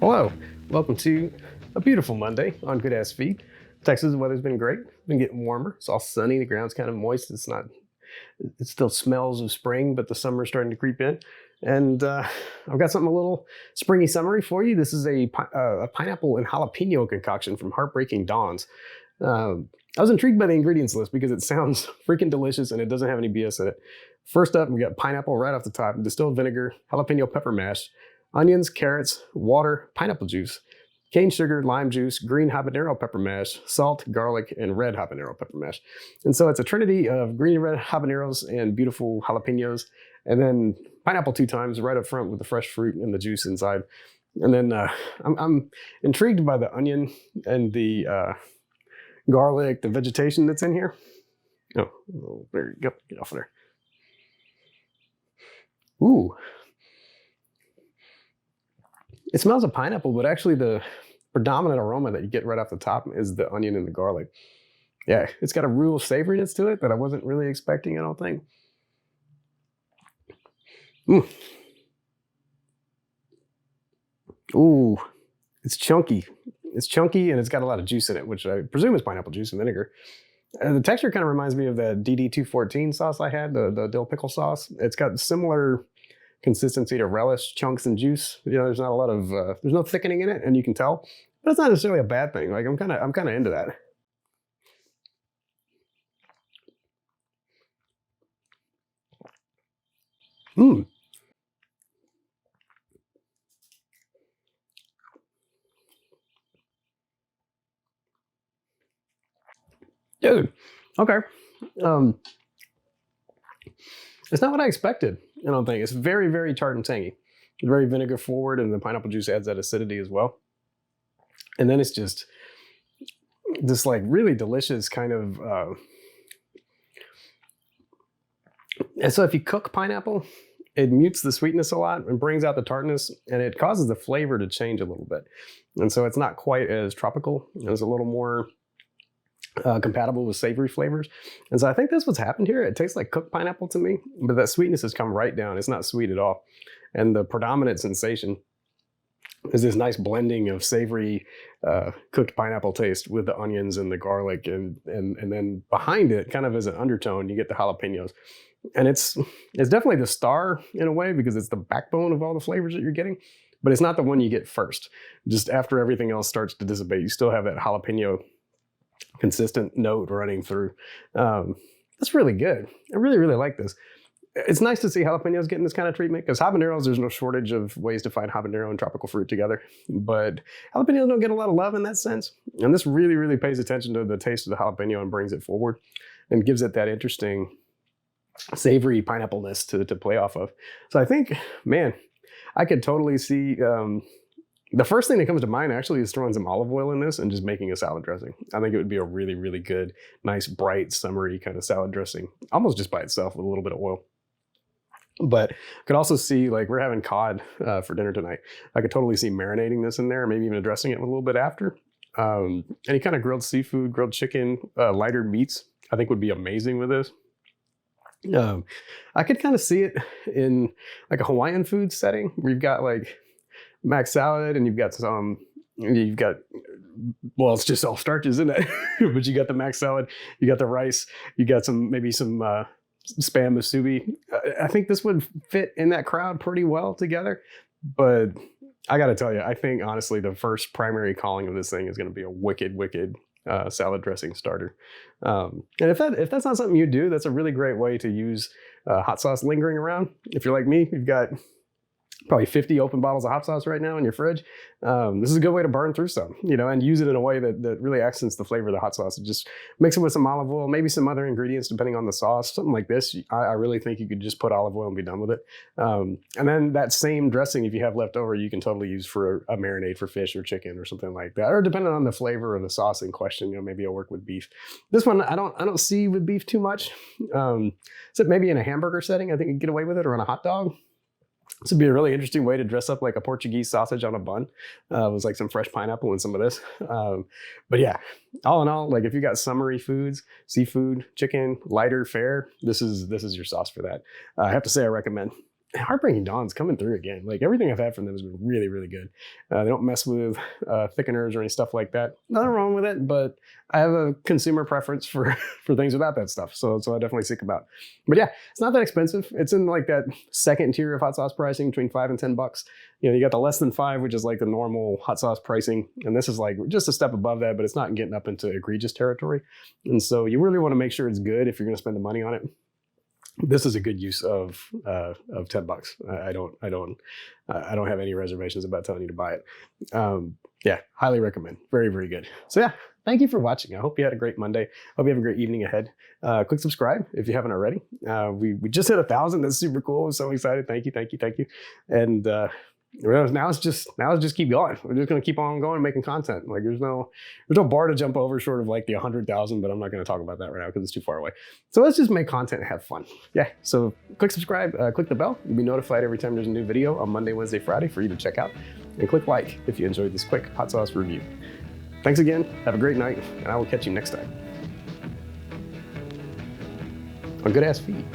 Hello, welcome to a beautiful Monday on Good Ass Feed. Texas, the weather's been great. It's been getting warmer. It's all sunny. The ground's kind of moist. It still smells of spring, but the summer's starting to creep in. And I've got something a little springy summery for you. This is a pineapple and jalapeno concoction from Heartbreaking Dawns. I was intrigued by the ingredients list because it sounds freaking delicious and it doesn't have any BS in it. First up, we got pineapple right off the top, distilled vinegar, jalapeno pepper mash, onions, carrots, water, pineapple juice, cane sugar, lime juice, green habanero pepper mash, salt, garlic, and red habanero pepper mash. And so it's a trinity of green and red habaneros and beautiful jalapenos, and then pineapple 2 times right up front with the fresh fruit and the juice inside. And then I'm intrigued by the onion and the garlic, the vegetation that's in here. Oh, there you go. Get off of there. Ooh. It smells of pineapple, but actually the predominant aroma that you get right off the top is the onion and the garlic. Yeah, it's got a real savoriness to it that I wasn't really expecting, I don't think. Ooh, it's chunky. It's chunky and it's got a lot of juice in it, which I presume is pineapple juice and vinegar. The texture kind of reminds me of the DD214 sauce I had, the dill pickle sauce. It's got similar consistency to relish, chunks and juice. You know, there's not a lot of there's no thickening in it, and you can tell. But it's not necessarily a bad thing. Like I'm kind of into that. Mmm. Dude. Okay. Um, it's not what I expected. I don't think it's very, very tart and tangy. Very vinegar forward, and the pineapple juice adds that acidity as well. And then it's just this like really delicious kind of. And so if you cook pineapple, it mutes the sweetness a lot and brings out the tartness, and it causes the flavor to change a little bit. And so it's not quite as tropical. It's a little more compatible with savory flavors. And so I think that's what's happened here. It tastes like cooked pineapple to me, but that sweetness has come right down. It's not sweet at all. And the predominant sensation is this nice blending of savory cooked pineapple taste with the onions and the garlic, and then behind it, kind of as an undertone, you get the jalapenos. And it's definitely the star in a way because it's the backbone of all the flavors that you're getting, but it's not the one you get first. Just after everything else starts to dissipate, you still have that jalapeno consistent note running through. That's really good. I really, really like this. It's nice to see jalapenos getting this kind of treatment because habaneros, there's no shortage of ways to find habanero and tropical fruit together, but jalapenos don't get a lot of love in that sense. And this really, really pays attention to the taste of the jalapeno and brings it forward and gives it that interesting savory pineapple-ness to play off of. So I think, man, I could totally see the first thing that comes to mind actually is throwing some olive oil in this and just making a salad dressing. I think it would be a really, really good, nice, bright, summery kind of salad dressing, almost just by itself with a little bit of oil. But I could also see, like, we're having cod for dinner tonight. I could totally see marinating this in there, maybe even addressing it a little bit after. Any kind of grilled seafood, grilled chicken, lighter meats, I think would be amazing with this. I could kind of see it in like a Hawaiian food setting where you've got like mac salad and you've got well, it's just all starches, isn't it? But you got the mac salad, you got the rice, you got maybe some spam musubi. I think this would fit in that crowd pretty well together. But I got to tell you, I think honestly, the first primary calling of this thing is going to be a wicked, wicked salad dressing starter. And if that's not something you do, that's a really great way to use hot sauce lingering around. If you're like me, you've got probably 50 open bottles of hot sauce right now in your fridge. This is a good way to burn through some, and use it in a way that really accents the flavor of the hot sauce. Just mix it with some olive oil, maybe some other ingredients depending on the sauce. Something like this, I really think you could just put olive oil and be done with it. And then that same dressing, if you have left over, you can totally use for a marinade for fish or chicken or something like that. Or depending on the flavor of the sauce in question, maybe it'll work with beef. This one I don't see with beef too much. Except maybe in a hamburger setting, I think you can get away with it, or on a hot dog. This would be a really interesting way to dress up like a Portuguese sausage on a bun. With like some fresh pineapple and some of this. But yeah, all in all, like if you got summery foods, seafood, chicken, lighter fare, this is your sauce for that. I have to say I recommend. Heartbreaking Dawn's coming through again. Like everything I've had from them has been really, really good. They don't mess with thickeners or any stuff like that. Nothing wrong with it, but I have a consumer preference for for things without that stuff. So I definitely seek them out. But yeah, it's not that expensive. It's in like that second tier of hot sauce pricing between $5 and $10. You know, you got the less than $5, which is like the normal hot sauce pricing, and this is like just a step above that, but it's not getting up into egregious territory. And so you really want to make sure it's good if you're going to spend the money on it. This is a good use of $10. I don't have any reservations about telling you to buy it. Yeah, highly recommend. Very, very good. So yeah, thank you for watching. I hope you had a great Monday. Hope you have a great evening ahead. Click subscribe if you haven't already. We just hit 1,000. That's super cool. I'm so excited. Thank you. And now it's just keep going. We're just gonna keep on going and making content. Like there's no bar to jump over short of like the 100,000, but I'm not gonna talk about that right now because it's too far away. So let's just make content and have fun. Yeah, so click subscribe, click the bell. You'll be notified every time there's a new video on Monday, Wednesday, Friday for you to check out. And click like if you enjoyed this quick hot sauce review. Thanks again, have a great night, and I will catch you next time on Good Ass Feed.